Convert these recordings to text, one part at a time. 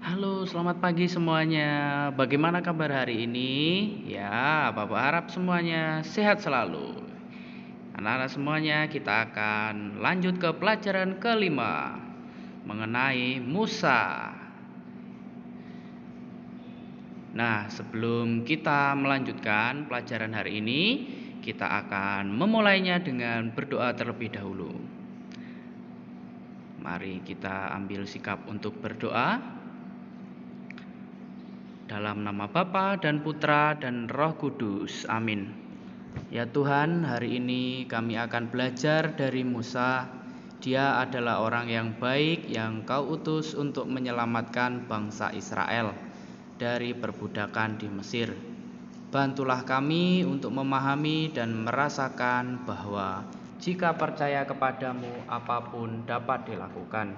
Halo, selamat pagi semuanya. Bagaimana kabar hari ini? Ya, Bapak harap semuanya sehat selalu. Anak-anak semuanya, kita akan lanjut ke pelajaran kelima mengenai Musa. Nah, sebelum kita melanjutkan pelajaran hari ini, kita akan memulainya dengan berdoa terlebih dahulu. Mari kita ambil sikap untuk berdoa. Dalam nama Bapa dan Putra dan Roh Kudus. Amin. Ya Tuhan, hari ini kami akan belajar dari Musa. Dia adalah orang yang baik yang Kau utus untuk menyelamatkan bangsa Israel dari perbudakan di Mesir. Bantulah kami untuk memahami dan merasakan bahwa jika percaya kepadamu, apapun dapat dilakukan.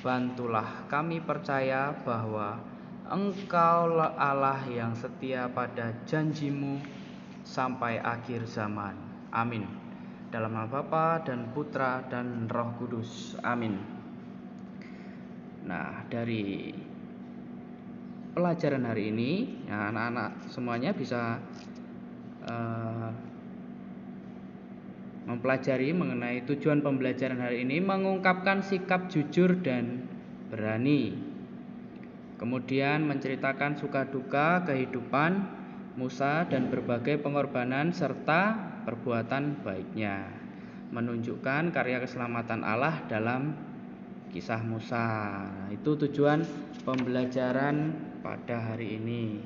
Bantulah kami percaya bahwa Engkaulah Allah yang setia pada janjimu sampai akhir zaman. Amin. Dalam nama Bapa dan Putra dan Roh Kudus. Amin. Nah, dari pelajaran hari ini, ya, anak-anak semuanya bisa mempelajari mengenai tujuan pembelajaran hari ini, mengungkapkan sikap jujur dan berani. Kemudian menceritakan suka duka kehidupan Musa dan berbagai pengorbanan serta perbuatan baiknya. Menunjukkan karya keselamatan Allah dalam kisah Musa. Itu tujuan pembelajaran pada hari ini.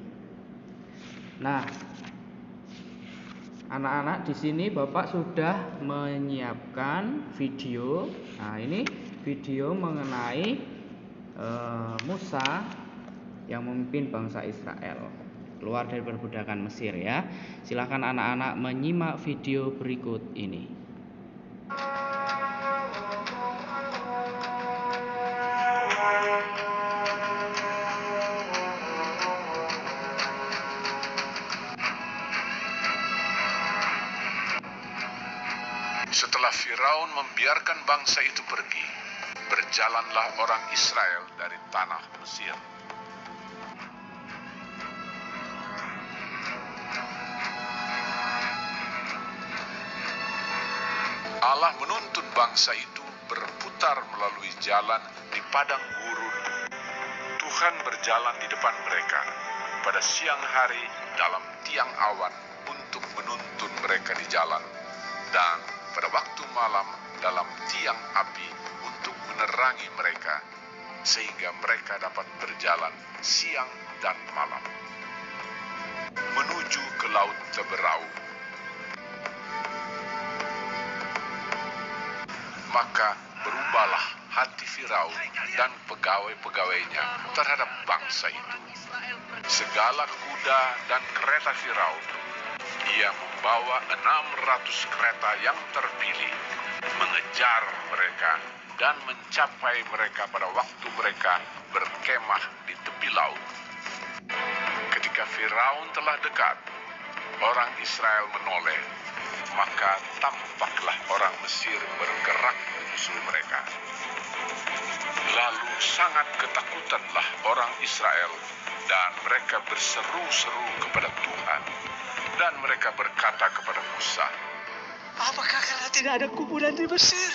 Nah, anak-anak di sini Bapak sudah menyiapkan video. Nah, ini video mengenai Musa yang memimpin bangsa Israel keluar dari perbudakan Mesir ya. Silakan anak-anak menyimak video berikut ini. Setelah Firaun membiarkan bangsa itu pergi, berjalanlah orang Israel dari tanah Mesir. Allah menuntun bangsa itu berputar melalui jalan di padang gurun. Tuhan berjalan di depan mereka pada siang hari dalam tiang awan untuk menuntun mereka di jalan, dan pada waktu malam dalam tiang api untuk menerangi mereka, sehingga mereka dapat berjalan siang dan malam menuju ke Laut Teberau. Maka berubahlah hati Firaun dan pegawai-pegawainya terhadap bangsa itu. Segala kuda dan kereta Firaun, ia membawa 600 kereta yang terpilih, mengejar mereka dan mencapai mereka pada waktu mereka berkemah di tepi laut. Ketika Firaun telah dekat, orang Israel menoleh, maka tampaklah orang Mesir bergerak menyusul mereka. Lalu sangat ketakutanlah orang Israel, dan mereka berseru-seru kepada Tuhan, dan mereka berkata kepada Musa, "Apakah karena tidak ada kuburan di Mesir,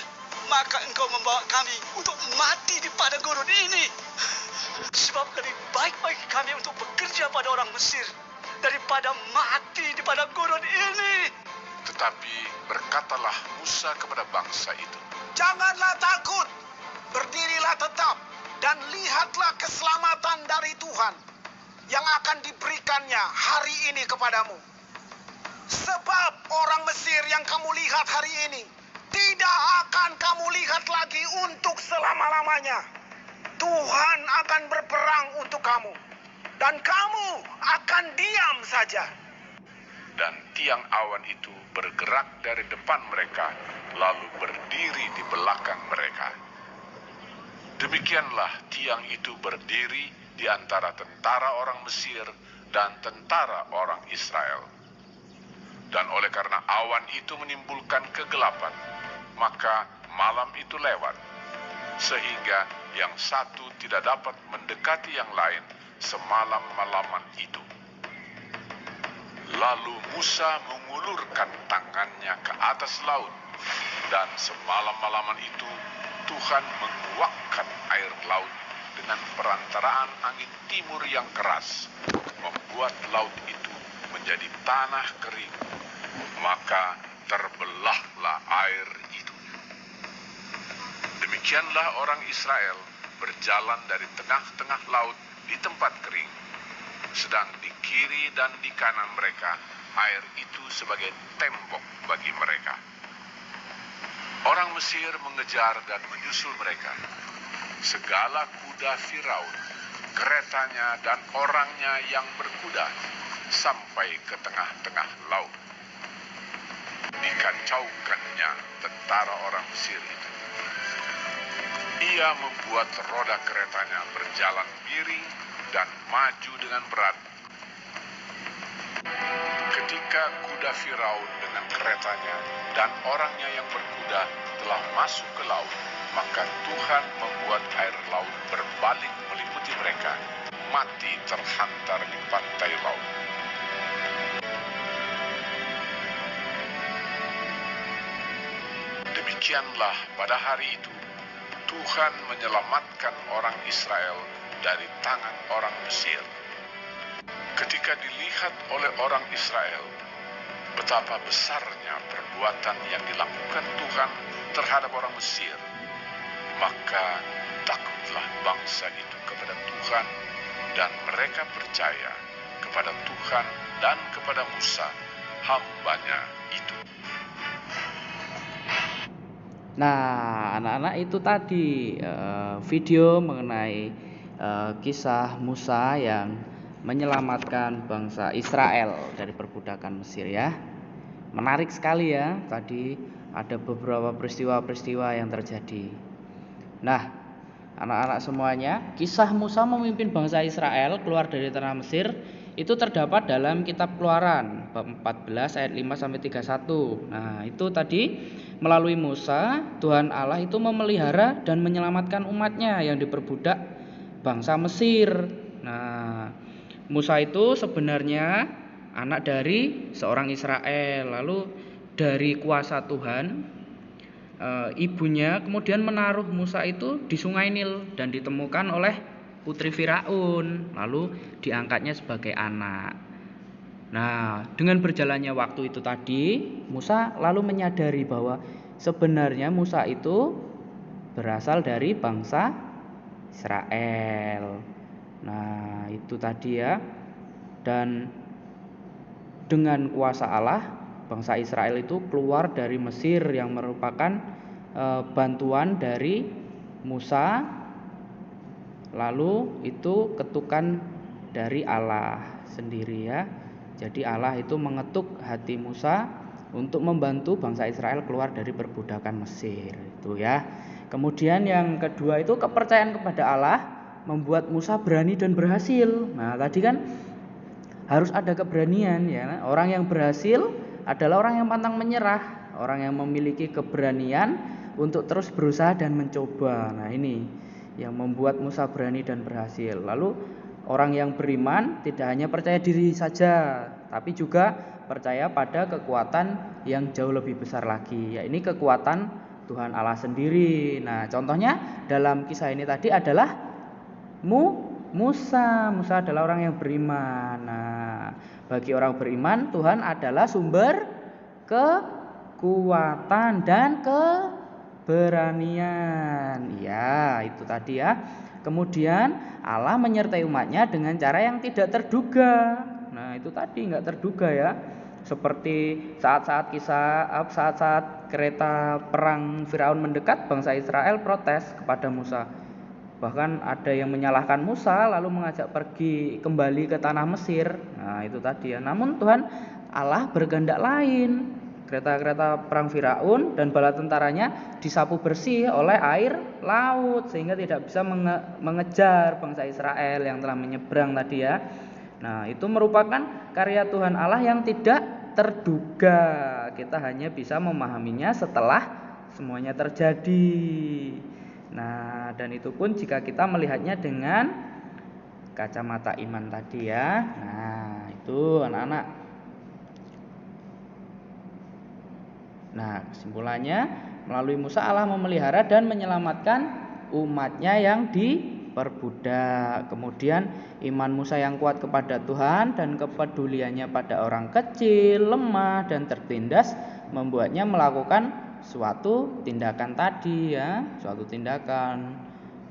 maka engkau membawa kami untuk mati di padang gurun ini? Sebab lebih baik bagi kami untuk bekerja pada orang Mesir daripada mati di padang gurun ini." Tetapi berkatalah Musa kepada bangsa itu, "Janganlah takut, berdirilah tetap, dan lihatlah keselamatan dari Tuhan yang akan diberikannya hari ini kepadamu. Sebab orang Mesir yang kamu lihat hari ini, tidak akan kamu lihat lagi untuk selama-lamanya. Tuhan akan berperang untuk kamu, dan kamu akan diam saja." dan tiang awan itu bergerak dari depan mereka, lalu berdiri di belakang mereka. Demikianlah tiang itu berdiri di antara tentara orang Mesir dan tentara orang Israel. Dan oleh karena awan itu menimbulkan kegelapan, maka malam itu lewat, sehingga yang satu tidak dapat mendekati yang lain semalam-malaman itu. Lalu Musa mengulurkan tangannya ke atas laut, dan semalam-malaman itu Tuhan menguakkan air laut dengan perantaraan angin timur yang keras, membuat laut itu menjadi tanah kering. Maka terbelahlah air itu. Demikianlah orang Israel berjalan dari tengah-tengah laut di tempat kering, sedang di kiri dan di kanan mereka air itu sebagai tembok bagi mereka. Orang Mesir mengejar dan menyusul mereka. Segala kuda Firaun, keretanya dan orangnya yang berkuda sampai ke tengah-tengah laut. Dikacaukannya tentara orang Mesir itu. Ia membuat roda keretanya berjalan miring dan maju dengan berat. Ketika kuda Firaun dengan keretanya dan orangnya yang berkuda telah masuk ke laut, maka Tuhan membuat air laut berbalik meliputi mereka, mati terhantar di pantai laut. Demikianlah pada hari itu, Tuhan menyelamatkan orang Israel dari tangan orang Mesir. Ketika dilihat oleh orang Israel betapa besarnya perbuatan yang dilakukan Tuhan terhadap orang Mesir, maka takutlah bangsa itu kepada Tuhan, dan mereka percaya kepada Tuhan dan kepada Musa, hamba-Nya itu. Nah, anak-anak, itu tadi video mengenai kisah Musa yang menyelamatkan bangsa Israel dari perbudakan Mesir ya. Menarik sekali ya, tadi ada beberapa peristiwa-peristiwa yang terjadi. Nah, anak-anak semuanya, kisah Musa memimpin bangsa Israel keluar dari tanah Mesir itu terdapat dalam kitab Keluaran bab 14 ayat 5 sampai 31. Nah, itu tadi melalui Musa, Tuhan Allah itu memelihara dan menyelamatkan umatnya yang diperbudak bangsa Mesir. Nah, Musa itu sebenarnya anak dari seorang Israel. Lalu dari kuasa Tuhan, ibunya kemudian menaruh Musa itu di sungai Nil dan ditemukan oleh putri Firaun, lalu diangkatnya sebagai anak. Nah, dengan berjalannya waktu itu tadi, Musa lalu menyadari bahwa sebenarnya Musa itu berasal dari bangsa Israel. Nah, itu tadi ya. Dan dengan kuasa Allah, bangsa Israel itu keluar dari Mesir yang merupakan bantuan dari Musa. Lalu itu ketukan dari Allah sendiri ya. Jadi Allah itu mengetuk hati Musa untuk membantu bangsa Israel keluar dari perbudakan Mesir itu ya. Kemudian yang kedua itu kepercayaan kepada Allah membuat Musa berani dan berhasil. Nah, tadi kan harus ada keberanian ya. Orang yang berhasil adalah orang yang pantang menyerah, orang yang memiliki keberanian untuk terus berusaha dan mencoba. Nah, ini yang membuat Musa berani dan berhasil. Lalu orang yang beriman tidak hanya percaya diri saja, tapi juga percaya pada kekuatan yang jauh lebih besar lagi. Ya, ini kekuatan Tuhan Allah sendiri. Nah, contohnya dalam kisah ini tadi adalah Musa. Musa adalah orang yang beriman. Nah, bagi orang beriman, Tuhan adalah sumber kekuatan dan keberanian. Ya, itu tadi ya. Kemudian Allah menyertai umatnya dengan cara yang tidak terduga. Nah, itu tadi nggak terduga ya. Seperti saat-saat kereta perang Firaun mendekat, bangsa Israel protes kepada Musa. Bahkan ada yang menyalahkan Musa lalu mengajak pergi kembali ke tanah Mesir. Nah, itu tadi ya. Namun Tuhan Allah berkehendak lain. Kereta-kereta perang Firaun dan bala tentaranya disapu bersih oleh air laut sehingga tidak bisa mengejar bangsa Israel yang telah menyeberang tadi ya. Nah, itu merupakan karya Tuhan Allah yang tidak terduga. Kita hanya bisa memahaminya setelah semuanya terjadi. Nah, dan itu pun jika kita melihatnya dengan kacamata iman tadi ya. Nah, itu anak-anak. Nah, kesimpulannya melalui Musa Allah memelihara dan menyelamatkan umatnya yang diperbudak. Kemudian iman Musa yang kuat kepada Tuhan dan kepeduliannya pada orang kecil, lemah dan tertindas membuatnya melakukan suatu tindakan tadi ya, suatu tindakan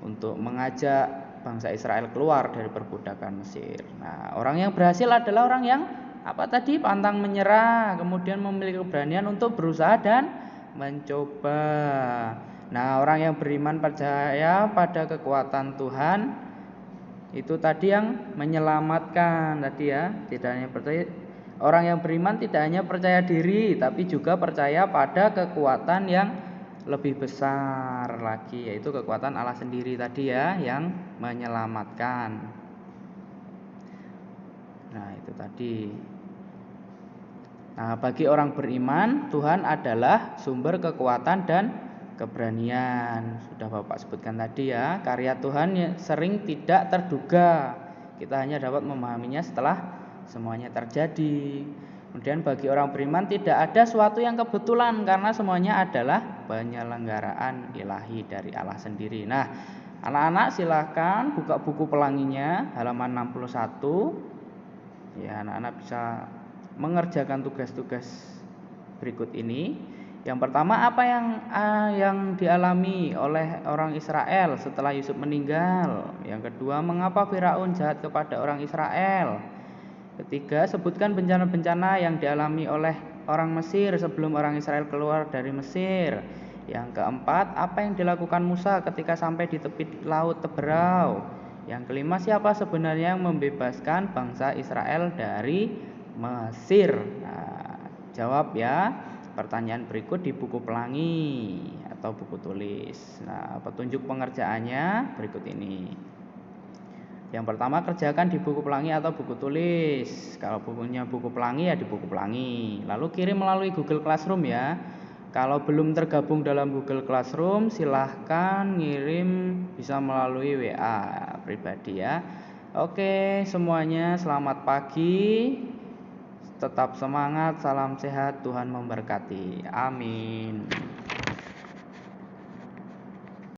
untuk mengajak bangsa Israel keluar dari perbudakan Mesir. Nah, orang yang berhasil adalah orang yang pantang menyerah, kemudian memiliki keberanian untuk berusaha dan mencoba. Nah, orang yang beriman percaya pada kekuatan Tuhan itu tadi yang menyelamatkan tadi ya. Tidak hanya percaya, orang yang beriman tidak hanya percaya diri, tapi juga percaya pada kekuatan yang lebih besar lagi, yaitu kekuatan Allah sendiri tadi ya, yang menyelamatkan. Nah, itu tadi. Nah, bagi orang beriman, Tuhan adalah sumber kekuatan dan keberanian. Sudah Bapak sebutkan tadi ya, karya Tuhan sering tidak terduga. Kita hanya dapat memahaminya setelah semuanya terjadi. Kemudian bagi orang beriman tidak ada suatu yang kebetulan, karena semuanya adalah penyelenggaraan ilahi dari Allah sendiri. Nah, anak-anak silahkan buka buku pelanginya halaman 61. Ya, anak-anak bisa mengerjakan tugas-tugas berikut ini. Yang pertama, apa yang dialami oleh orang Israel setelah Yusuf meninggal? Yang kedua, mengapa Firaun jahat kepada orang Israel? Ketiga, sebutkan bencana-bencana yang dialami oleh orang Mesir sebelum orang Israel keluar dari Mesir. Yang keempat, apa yang dilakukan Musa ketika sampai di tepi laut Teberau? Yang kelima, siapa sebenarnya yang membebaskan bangsa Israel dari Mesir? Nah, jawab ya pertanyaan berikut di buku pelangi atau buku tulis. Nah, petunjuk pengerjaannya berikut ini. Yang pertama, kerjakan di buku pelangi atau buku tulis. Kalau bukunya buku pelangi ya di buku pelangi. Lalu kirim melalui Google Classroom ya. Kalau belum tergabung dalam Google Classroom, silahkan ngirim bisa melalui WA pribadi ya. Oke, semuanya selamat pagi. Tetap semangat, salam sehat, Tuhan memberkati. Amin.